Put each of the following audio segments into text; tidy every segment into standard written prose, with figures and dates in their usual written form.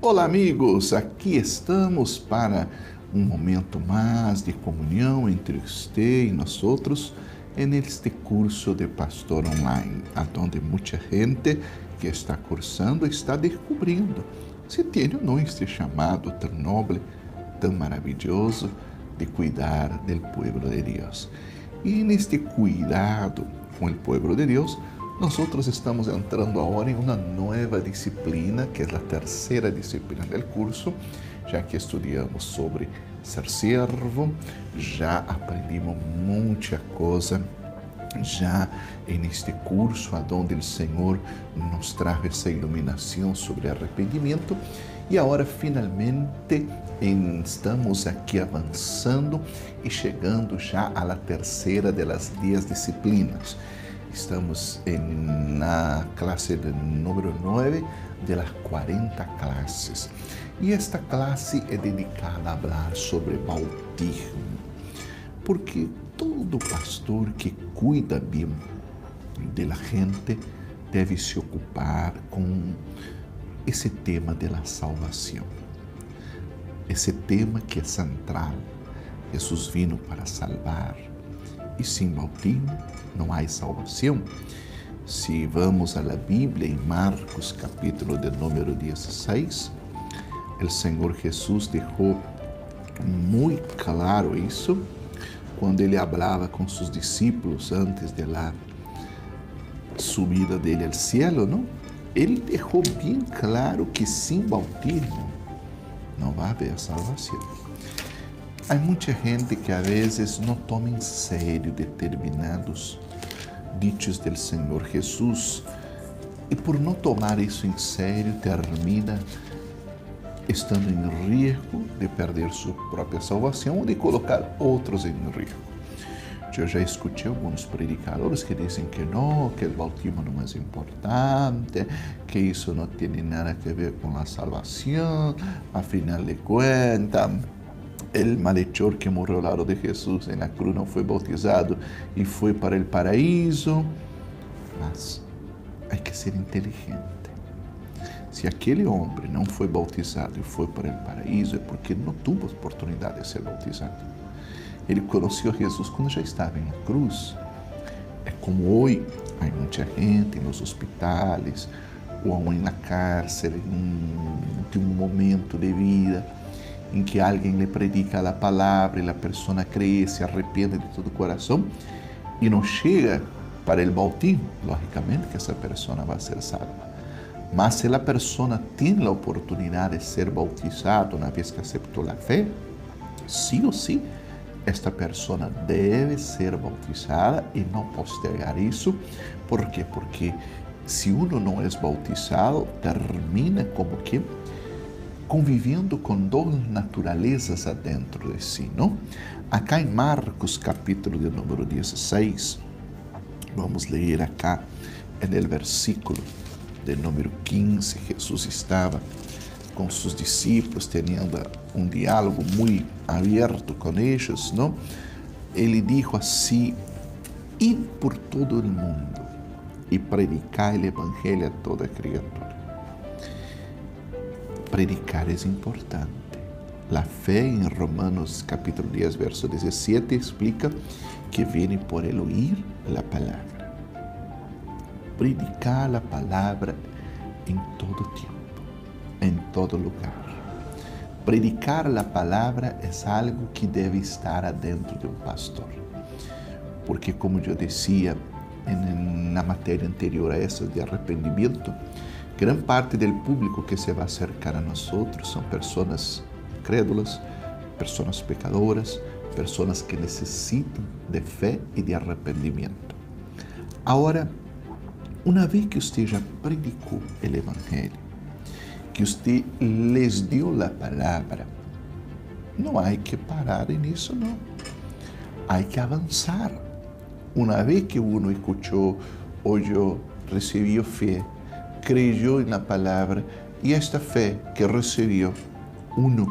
Olá, amigos! Aqui estamos para um momento mais de comunhão entre você e nós outros neste curso de Pastor Online, onde muita gente que está cursando está descobrindo se tem ou não este chamado tão nobre, tão maravilhoso de cuidar do povo de Deus. E neste cuidado com o povo de Deus, nós estamos entrando agora em uma nova disciplina, que é a terceira disciplina do curso, já que estudamos sobre ser servo, já aprendimos muita coisa, já neste curso, onde o Senhor nos traz essa iluminação sobre arrependimento, e agora finalmente estamos aqui avançando e chegando já à terceira das 10 disciplinas. Estamos na classe número 9 das 40 classes. E esta classe é dedicada a falar sobre bautismo, porque todo pastor que cuida bem da gente deve se ocupar com esse tema da salvação. Esse tema que é central. Jesus vino para salvar. E sem bautismo não há salvação. Se vamos à Bíblia, em Marcos, capítulo de número 16, o Senhor Jesus deixou muito claro isso, quando ele falava com seus discípulos antes da subida dele ao cielo, não? Ele deixou bem claro que sem bautismo não vai haver salvação. Há muita gente que às vezes não toma em sério determinados ditos do Senhor Jesus e por não tomar isso em sério termina estando em risco de perder sua própria salvação ou de colocar outros em risco. Eu já escutei alguns predicadores que dizem que não, que o bautismo não é importante, que isso não tem nada a ver com a salvação, afinal de contas, o malhechor que morreu ao lado de Jesus na cruz não foi bautizado e foi para o paraíso. Mas há que ser inteligente. Se aquele homem não foi bautizado e foi para o paraíso, é porque não teve oportunidade de ser bautizado. Ele conheceu Jesus quando já estava na cruz. É como hoje, há muita gente nos hospitais, ou na cárcere, em último momento de vida, em que alguém lhe predica a palavra e a pessoa crê, se arrepende de todo o coração e não chega para o bautismo, logicamente que essa pessoa vai ser salva. Mas se a pessoa tem a oportunidade de ser bautizada uma vez que aceitou a fé, sim ou sim, esta pessoa deve ser bautizada e não postergar isso. Por quê? Porque se uno não é bautizado, termina como que convivendo com duas naturezas dentro de si, não? Acá em Marcos, capítulo de número 16, vamos ler acá no versículo de número 15, Jesus estava com seus discípulos, tendo um diálogo muito aberto com eles, não? Ele disse assim: id por todo o mundo e predicai o evangelho a toda criatura. Predicar é importante. A fé em Romanos capítulo 10, verso 17 explica que vem por el oír a palavra. Predicar a palavra em todo tempo, em todo lugar. Predicar a palavra é algo que deve estar dentro de um pastor. Porque, como eu dizia na matéria anterior a essa de arrependimento, grande parte do público que se vai acercar a nós são pessoas crédulas, pessoas pecadoras, pessoas que necessitam de fé e de arrependimento. Agora, uma vez que você já predicou o Evangelho, que você les deu a palavra, não há que parar nisso, não. Há que avançar. Uma vez que uno escutou, oyó, recebió fé, creyó en la palabra y esta fe que recibió, uno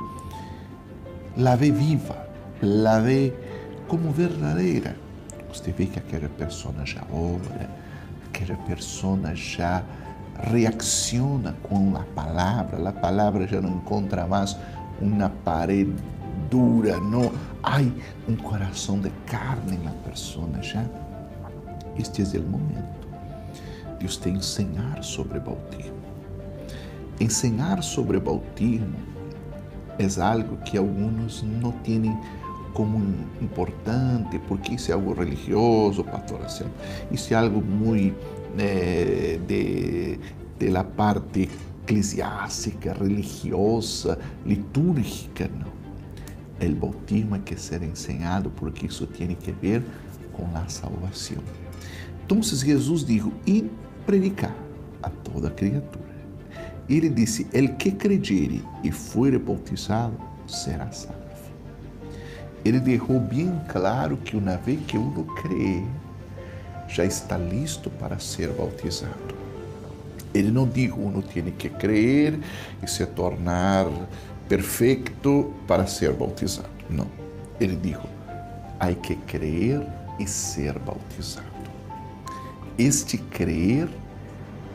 la ve viva, la ve como verdadeira. Você vê que aquela pessoa já ora, aquela pessoa já reacciona con la palabra ya no encuentra más una pared dura, no hay un corazón de carne en la persona ya. Este es el momento de usted enseñar sobre bautismo. Enseñar sobre bautismo es algo que algunos no tienen como importante, porque isso é algo religioso, pastor Anselmo. Isso é algo muito de la parte eclesiástica, religiosa, litúrgica, não. O bautismo é que ser ensinado porque isso tem que ver com a salvação. Então, Jesus disse, e predicar a toda criatura. Ele disse, el que credere e for bautizado, será salvo. Ele deixou bem claro que uma vez que uno crê, já está listo para ser bautizado. Ele não disse uno tem que crer e se tornar perfeito para ser bautizado. Não. Ele disse, há que crer e ser bautizado. Este crer,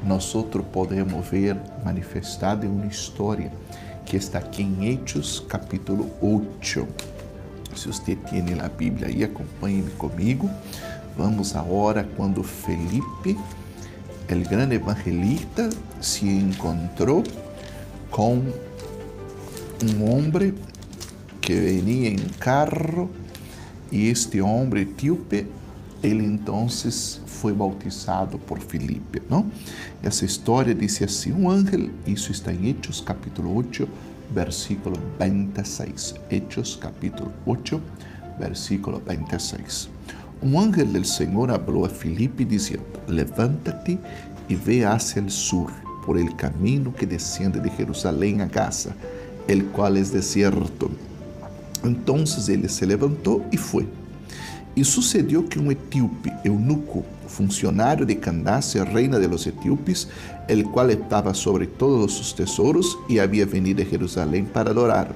nós podemos ver manifestado em uma história que está aqui em Hechos capítulo 8. Se você tem a Bíblia aí, acompanhe-me comigo. Vamos agora quando Felipe, o grande evangelista, se encontrou com um homem que venia em carro e este homem etíope, ele então foi bautizado por Felipe, não? Essa história diz assim, um ángel, isso está em Hechos capítulo 8, versículo 26. Hechos capítulo 8, versículo 26. Um ángel del Senhor falou a Felipe dizendo, levanta-te e ve hacia el sur, por el camino que desciende de Jerusalém a Gaza, el cual es desierto. Entonces ele se levantou e foi. E sucedeu que um etíope, eunuco, funcionário de Candace, reina de los etíopes, el cual estava sobre todos os tesouros e havia venido a Jerusalém para adorar,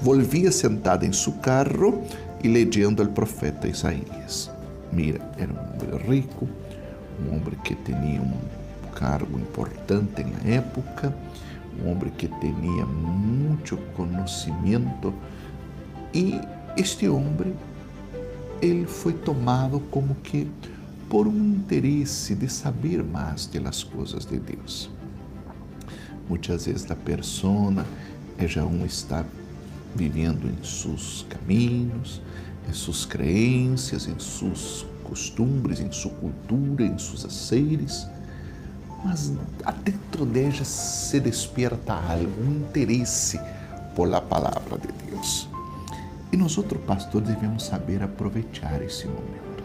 volvia sentado em seu carro e leyendo o profeta Isaías. Mira, era um homem rico, um homem que tinha um cargo importante na época, um homem que tinha muito conhecimento, e este homem, ele foi tomado como que por um interesse de saber mais das coisas de Deus. Muitas vezes a pessoa já está vivendo em seus caminhos, em suas crenças, em seus costumes, em sua cultura, em seus aceres, mas dentro dela se despierta algo, um interesse por la palavra de Deus. E nós, pastores, devemos saber aproveitar esse momento.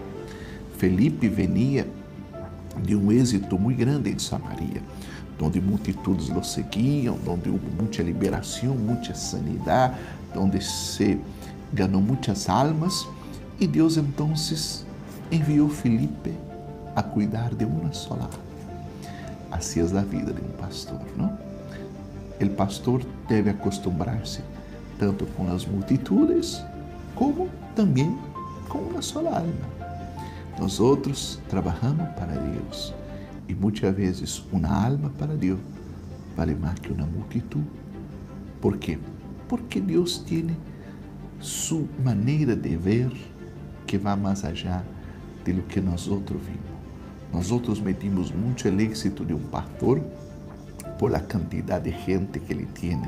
Felipe venia de um êxito muito grande em Samaria, onde multitudes lo seguiam, onde houve muita liberação, muita sanidade, onde se ganhou muitas almas, e Deus então enviou Felipe a cuidar de uma só alma. Assim é a vida de um pastor, não? O pastor deve acostumbrar-se tanto com as multitudes, como também com uma só alma. Nós trabalhamos para Deus e muitas vezes uma alma para Deus vale mais que uma multitud. ¿Por quê? Porque Deus tem sua maneira de ver que vai mais allá de lo que nós vimos. Nós medimos muito o êxito de um pastor por la quantidade de gente que ele tem,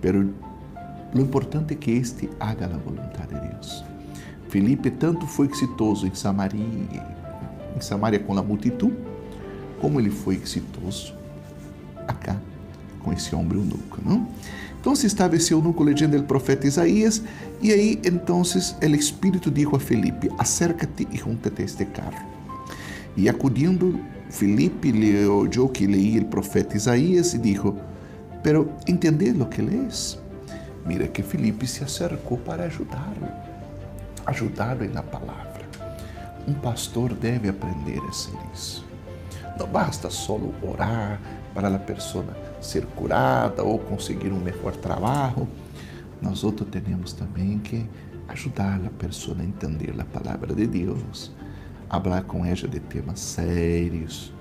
pero lo importante é que este haga a vontade de Deus. Felipe tanto foi exitoso em Samaria com a multitud, como ele foi exitoso acá com esse homem eunuco, não? Então estava esse eunuco leyendo o profeta Isaías, e aí então o Espírito dijo a Felipe, acércate e júntate a este carro. E acudindo, Felipe le oyó que leía o profeta Isaías e dijo, pero ¿entendés lo que lees? Mira que Felipe se acercou para ajudá-lo na palavra. Um pastor deve aprender a ser isso. Não basta só orar para a pessoa ser curada ou conseguir um melhor trabalho. Nós temos também que ajudar a pessoa a entender a palavra de Deus, falar com ela de temas sérios,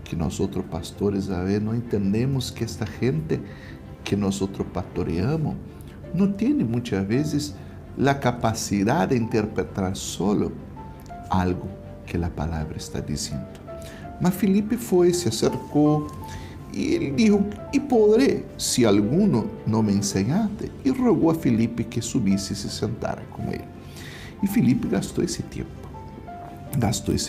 que nós outros pastores a ver não entendemos que esta gente que nós outros pastoreamos não tem muitas vezes a capacidade de interpretar solo algo que a palavra está dizendo. Mas Filipe foi, se acercou e ele disse, e poderé, se alguno não me ensinasse, e rogou a Filipe que subisse e se sentara com ele. E Filipe gastou esse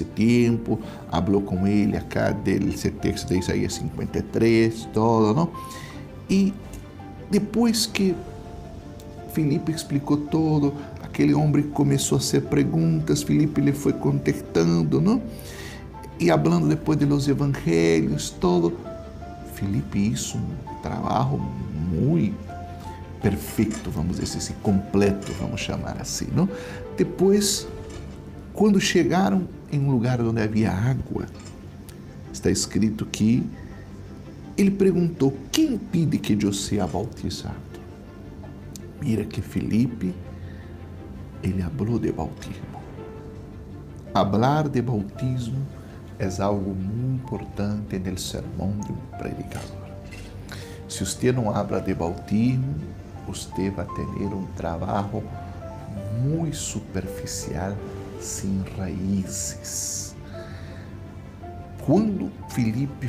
tempo, falou com ele acá desse texto de Isaías 53, todo, não? E depois que Filipe explicou todo, aquele homem começou a fazer perguntas, Filipe lhe foi contestando, não? E falando depois dos evangelhos, todo. Filipe hizo um trabalho muito perfeito, vamos dizer assim, completo, vamos chamar assim, não? Depois, quando chegaram em um lugar onde havia água, está escrito que ele perguntou, quem impede que eu seja bautizado? Mira que Filipe, ele falou de bautismo. Hablar de bautismo é algo muito importante no sermão de um predicador. Se você não habla de bautismo, você vai ter um trabalho muito superficial, sem raízes. Quando Filipe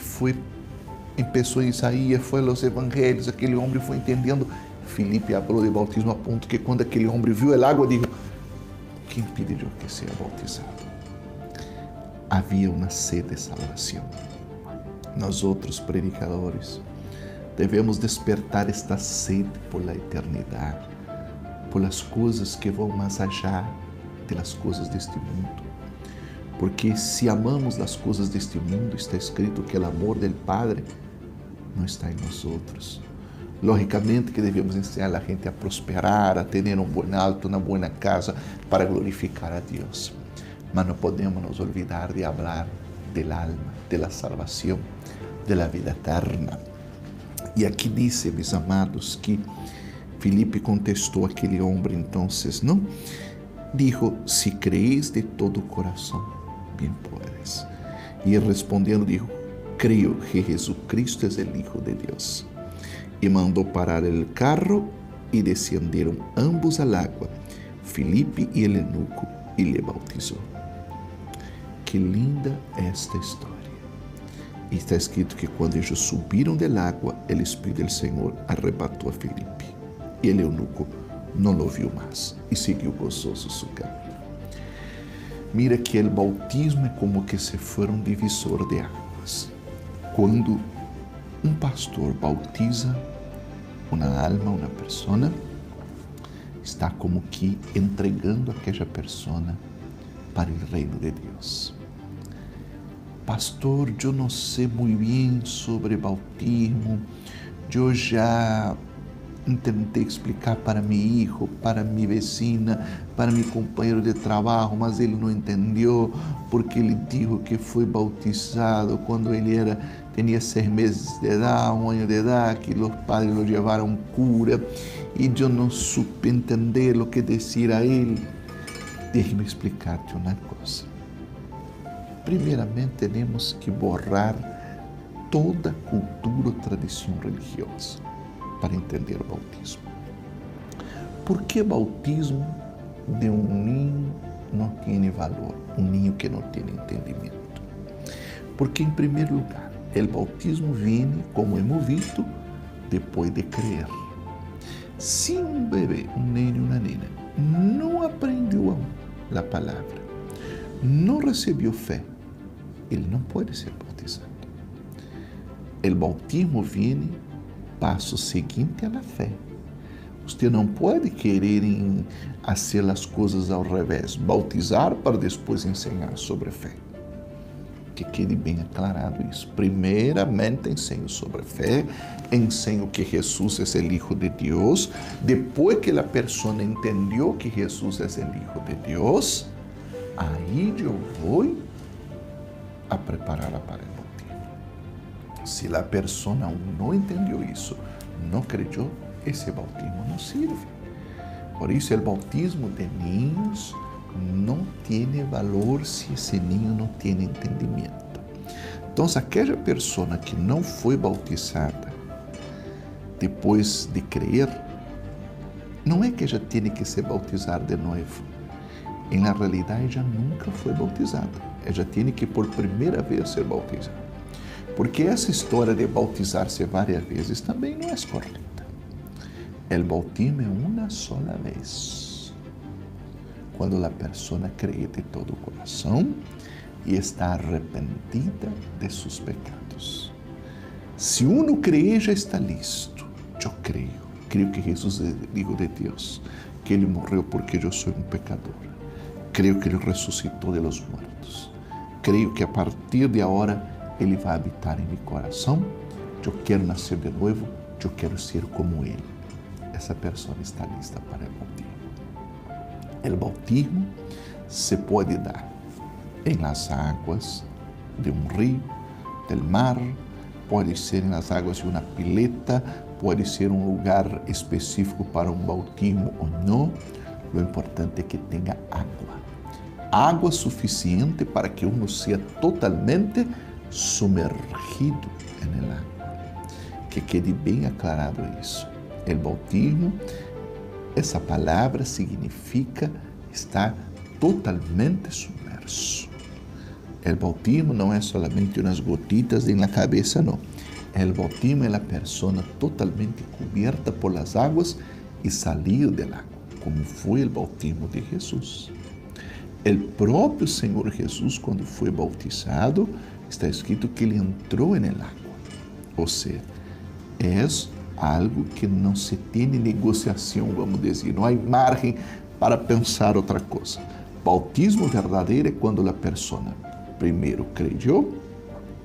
começou em Isaías, foi aos evangelhos, aquele homem foi entendendo. Filipe falou de bautismo a ponto que quando aquele homem viu a água, disse, quem impede de eu que seja bautizado? Havia uma sede de salvação. Nós outros predicadores devemos despertar esta sede por la eternidade, por as coisas que vão mais allá das coisas deste mundo. Porque se amamos as coisas deste mundo, está escrito que o amor del Padre não está em nós outros. Logicamente que devemos ensinar a gente a prosperar, a ter um bom alto, uma boa casa para glorificar a Deus. Mas não podemos nos olvidar de falar del alma, de la salvação, de la vida eterna. E aqui diz, meus amados, que Filipe contestou aquele homem, então, não? Dijo, se crees de todo o coração, bem podes. E ele respondendo, dijo, creio que Jesucristo é o Hijo de Deus. E mandou parar o carro e descenderam ambos al agua, Filipe e el eunuco, e lhe bautizou. Que linda esta história. E está escrito que quando eles subiram del água, o Espírito do Senhor arrebatou a Filipe. E el eunuco não o viu mais e seguiu gozoso seu caminho. Mira que o bautismo é como que se for um divisor de águas. Quando um pastor bautiza uma alma, uma pessoa, está como que entregando aquela pessoa para o reino de Deus. Pastor, eu não sei muito bem sobre bautismo, eu já tentei explicar para meu filho, para minha vecina, para meu companheiro de trabalho, mas ele não entendeu porque ele disse que foi bautizado quando ele tinha 6 meses de idade, 1 ano de idade, que os padres o levaram a um cura e eu não supe entender o que dizer a ele. Deixe-me explicar-te uma coisa. Primeiramente, temos que borrar toda a cultura ou tradição religiosa para entender o bautismo. Por que bautismo de um ninho não tem valor, um ninho que não tem entendimento? Porque, em primeiro lugar, o bautismo vem, como hemos visto, depois de crer. Se um bebê, um nenho, uma nena, não aprendeu a palavra, não recebeu fé, ele não pode ser bautizado. O bautismo vem passo seguinte à fé. Você não pode querer fazer as coisas ao revés, bautizar para depois ensinar sobre fé. Que quede bem aclarado isso. Primeiramente ensino sobre fé, ensino que Jesus é o Hijo de Deus. Depois que a pessoa entendeu que Jesus é o Hijo de Deus, aí eu vou a prepará-la para o bautismo. Se a pessoa não entendeu isso, não creu, esse bautismo não serve. Por isso, o bautismo de ninhos não tem valor se esse ninho não tem entendimento. Então, aquela pessoa que não foi bautizada depois de crer, não é que ela tem que se bautizar de novo. Na realidade, ela nunca foi bautizada. Ela tem que, por primeira vez, ser bautizada. Porque essa história de bautizar-se várias vezes também não é correta. O bautismo é uma sola vez. Quando a pessoa crê de todo o coração e está arrependida de seus pecados. Se uno crê, já está listo. Eu creio que Jesus é Hijo de Deus, que Ele morreu porque eu sou um pecador. Creio que Ele ressuscitou de los muertos. Creio que a partir de agora Ele vai habitar em meu coração. Eu quero nascer de novo, eu quero ser como Ele. Essa pessoa está lista para o bautismo. O bautismo se pode dar em las águas de um rio, del mar, pode ser nas águas de uma pileta, pode ser um lugar específico para um bautismo ou não. O importante é que tenha água. Água suficiente para que uno seja totalmente sumergido no água. Que quede bem aclarado isso. O bautismo, essa palavra significa estar totalmente submerso. O bautismo não é solamente umas gotitas na cabeça, não. O bautismo é a pessoa totalmente coberta por las águas e salir del água, como foi o bautismo de Jesus. O próprio Senhor Jesus, quando foi bautizado, está escrito que ele entrou na água. Ou seja, é algo que não se tem negociação, vamos dizer, não há margem para pensar outra coisa. Bautismo verdadeiro é quando a pessoa primeiro creu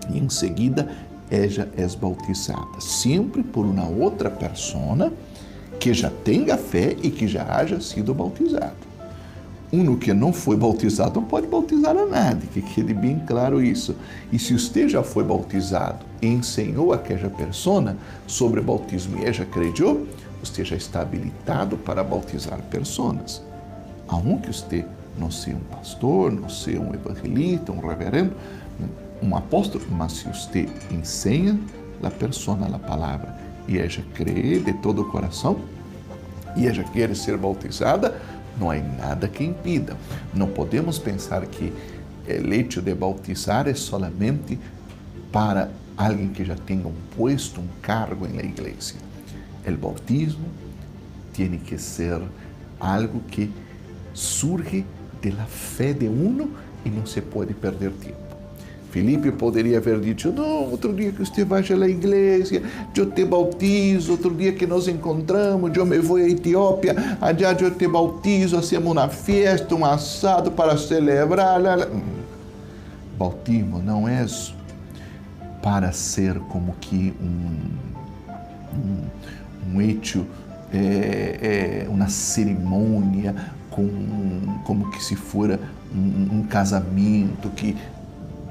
e em seguida ela é bautizada, sempre por uma outra pessoa que já tenha fé e que já haja sido bautizado. Uno que não foi bautizado não pode bautizar a nadie, que quede bem claro isso. E se você já foi bautizado e ensinou aquela pessoa sobre o bautismo e ela creu, você já está habilitado para bautizar pessoas. Aunque você não seja um pastor, não seja um evangelista, um reverendo, um apóstolo, mas se você ensina a pessoa a palavra e ela crê de todo o coração e ela quer ser bautizada, não há nada que impida. Não podemos pensar que o hecho de bautizar é solamente para alguém que já tenha um posto, um cargo na igreja. O bautismo tem que ser algo que surge da fé de uno e não se pode perder tempo. Felipe poderia haver dito, não, outro dia que você vai à igreja, eu te bautizo, outro dia que nos encontramos, eu me vou à Etiópia, allá eu te bautizo, hacemos uma festa, um assado para celebrar. Bautismo não é para ser como que um hecho, uma cerimônia, como que se fora um casamento que...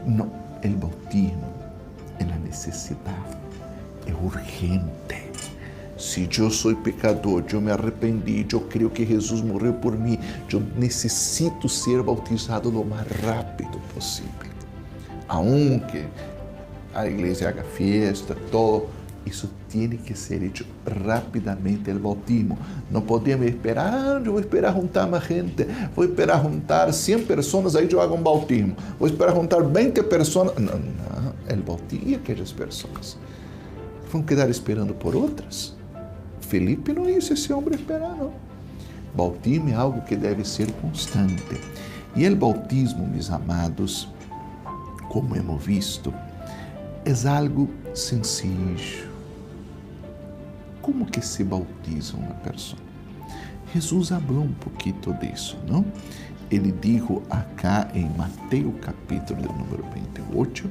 Não, o bautismo é a necessidade, é urgente. Se eu sou pecador, eu me arrependi, eu creio que Jesus morreu por mim, eu necessito ser bautizado o mais rápido possível. Aunque a igreja haga festa, todo, isso tem que ser feito rapidamente, o bautismo. Não podemos esperar, eu vou esperar juntar mais gente, vou esperar juntar 100 pessoas, aí eu hago um bautismo. Vou esperar juntar 20 pessoas. Não, o bautismo e aquelas pessoas vão quedar esperando por outras. Felipe não hizo esse homem esperar, não. Bautismo é algo que deve ser constante. E o bautismo, meus amados, como hemos visto, é algo sencillo. Como que se bautiza uma pessoa? Jesus falou um pouquinho disso, não? Ele disse acá em Mateus capítulo número 28,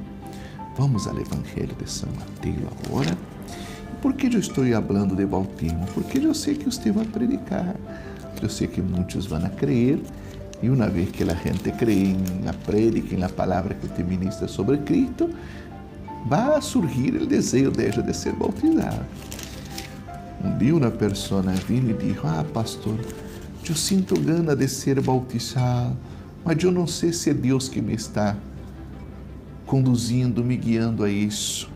vamos ao Evangelho de São Mateus agora. Por que eu estou falando de bautismo? Porque eu sei que você vai predicar, eu sei que muitos vão crer, e uma vez que a gente crê na prédica, na palavra que te ministra sobre Cristo, vai surgir o desejo de ser bautizado. Um dia uma pessoa veio e disse, pastor, eu sinto gana de ser bautizado, mas eu não sei se é Deus que me está conduzindo, me guiando a isso.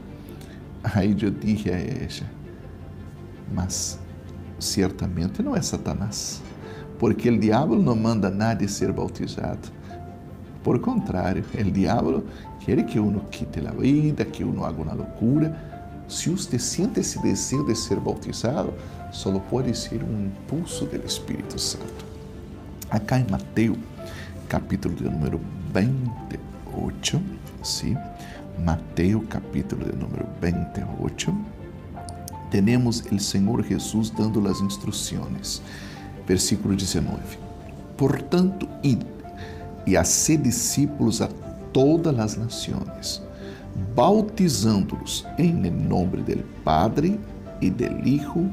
Aí eu disse a ela, mas certamente não é Satanás, porque o diabo não manda nadie ser bautizado. Por contrário, o diabo quer que uno quite a vida, que uno haga uma loucura. Se você sente esse desejo de ser bautizado, só pode ser um impulso do Espírito Santo. Acá em Mateus, capítulo de número 28, sim? Mateus, capítulo de número 28, temos o Senhor Jesus dando as instruções. Versículo 19. Portanto, id e haced discípulos a todas as nações, bautizando-los em nome do Padre e do Hijo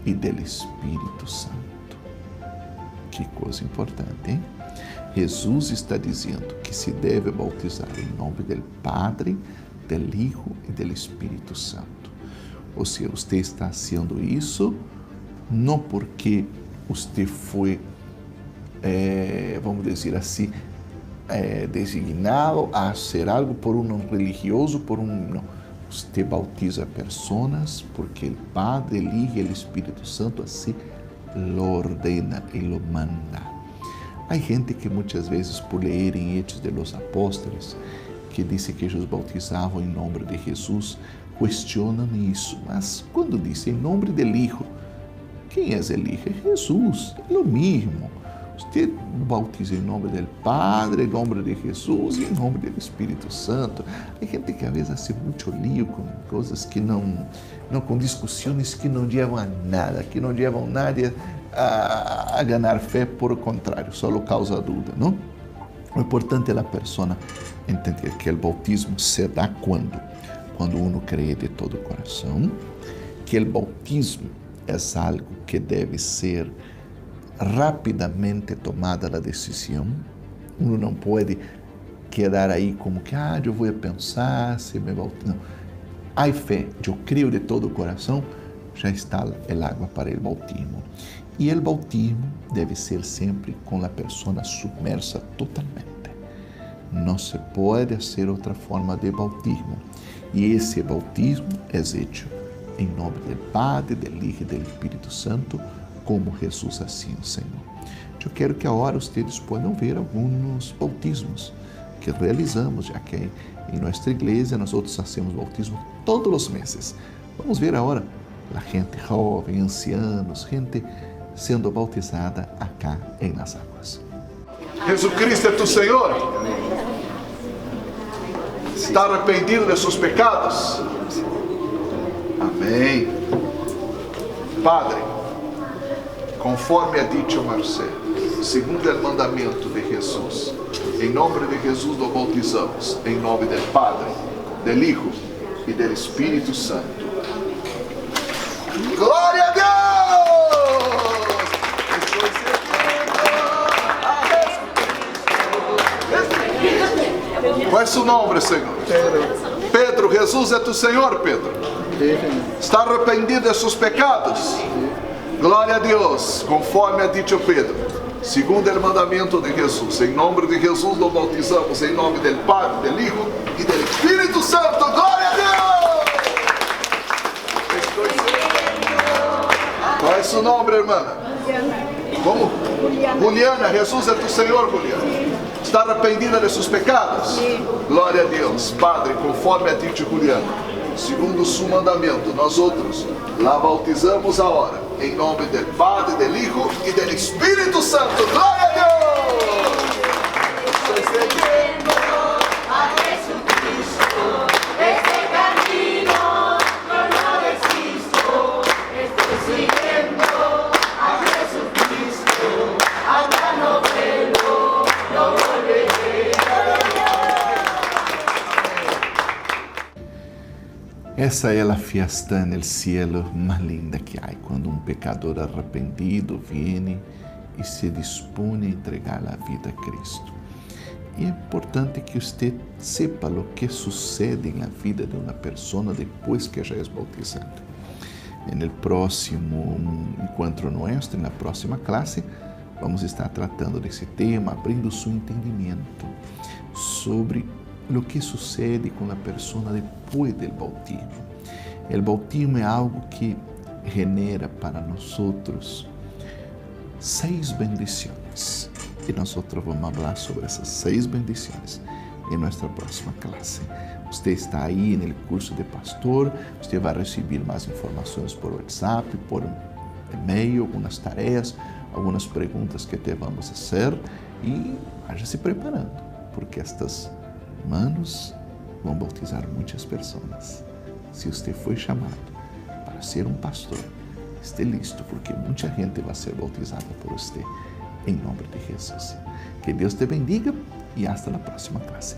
e do Espírito Santo. Que coisa importante, hein? Jesus está dizendo que se deve bautizar em nome do Padre, do Hijo e do Espírito Santo. Ou seja, você está fazendo isso não porque você foi, vamos dizer assim, designado a ser algo por um religioso, não. Você bautiza pessoas porque o Padre, o Hijo e o Espírito Santo assim lo ordena e lo manda. Há gente que muitas vezes, por ler em Hechos de los Apóstolos, que disse que Jesus bautizava em nome de Jesus, questionam isso. Mas quando diz em nome do Hijo, quem é o Hijo? É Jesus, é o mesmo. Você bautiza em nome do Padre, em nome de Jesus e em nome do Espírito Santo. Há gente que às vezes faz muito lío com coisas que não com discussões que não levam a nada, que não levam nadie a ganhar fé, por contrário, só causa dúvida, não? O importante é a pessoa entender que o bautismo se dá quando uno crê de todo o coração, que o bautismo é algo que deve ser rapidamente tomada a decisão. Uno não pode quedar aí como que, eu vou pensar se me bautizo. Não. Há fé, eu creio de todo o coração, já está o água para o bautismo. E o bautismo deve ser sempre com a pessoa submersa totalmente. Não se pode fazer outra forma de bautismo. E esse bautismo é feito em nome do Padre, do Hijo e do Espírito Santo, como Jesus assim ensinou. Eu quero que agora vocês possam ver alguns bautismos que realizamos, já que em nossa igreja nós fazemos bautismo todos os meses. Vamos ver agora a gente jovem, ancianos, gente sendo bautizada acá em las águas. Jesucristo é tu Senhor? Está arrependido de seus pecados? Amém. Padre, conforme ha dicho Marcelo, segundo o mandamento de Jesus, em nome de Jesus nos bautizamos, em nome do Padre, do Hijo e do Espírito Santo. Glória a Deus! Qual é seu nome, Senhor? Pedro, Jesus é tu Senhor, Pedro? Está arrependido de seus pecados? Glória a Deus, conforme ha dicho Pedro, segundo o mandamento de Jesus, em nome de Jesus nos bautizamos, em nome do Padre, do Hijo e do Espírito Santo. Glória a Deus! Qual é seu nome, irmã? Como? Juliana, Jesus é tu Senhor, Juliana? Está arrependida de seus pecados? Glória a Deus. Padre, conforme ha dicho Juliana, segundo o seu mandamento, nós outros la bautizamos agora, em nome do Padre, do Hijo e do Espírito Santo. Glória a Deus! Estou seguindo a Jesucristo, este camino eu não desisto. Estou seguindo a Jesucristo, hasta no vuelo, no volveré. Essa é a fiesta no cielo mais linda que há, quando um pecador arrependido vem e se dispõe a entregar a vida a Cristo. E é importante que você sepa o que sucede na vida de uma pessoa depois que já é bautizado. No próximo encontro nosso, na próxima classe, vamos estar tratando desse tema, abrindo seu entendimento sobre lo que sucede con la persona después del bautismo. El bautismo es algo que genera para nosotros 6 bendiciones. Y nosotros vamos a hablar sobre esas 6 bendiciones en nuestra próxima clase. Usted está ahí en el curso de pastor, usted va a recibir más informaciones por WhatsApp, por e-mail, algunas tareas, algunas preguntas que te vamos a hacer y váyase preparando, porque estas manos vão bautizar muitas pessoas. Se você foi chamado para ser um pastor, esteja listo, porque muita gente vai ser bautizada por você, em nome de Jesus. Que Deus te bendiga e hasta a próxima classe.